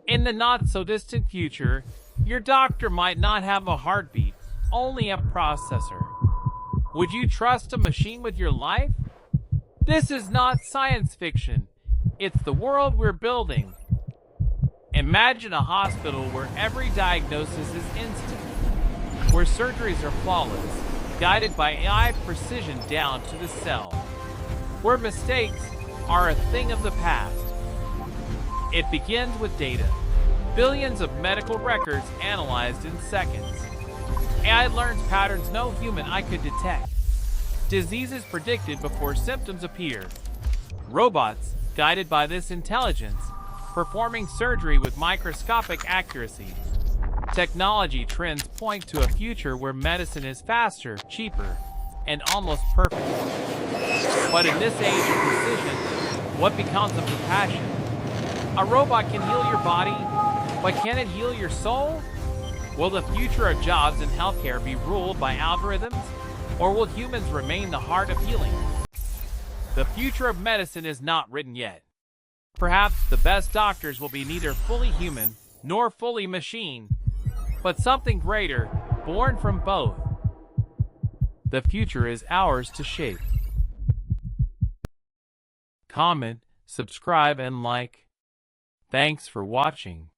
In the not-so-distant future, your doctor might not have a heartbeat, only a processor. Would you trust a machine with your life? This is not science fiction. It's the world we're building. Imagine a hospital where every diagnosis is instant, where surgeries are flawless, guided by AI precision down to the cell, where mistakes are a thing of the past. It begins with data. Billions of medical records analyzed in seconds. AI learns patterns no human eye could detect. Diseases predicted before symptoms appear. Robots, guided by this intelligence, performing surgery with microscopic accuracy. Technology trends point to a future where medicine is faster, cheaper, and almost perfect. But in this age of precision, what becomes of compassion? A robot can heal your body, but can it heal your soul? Will the future of jobs in healthcare be ruled by algorithms, or will humans remain the heart of healing? The future of medicine is not written yet. Perhaps the best doctors will be neither fully human nor fully machine, but something greater, born from both. The future is ours to shape. Comment, subscribe, and like. Thanks for watching.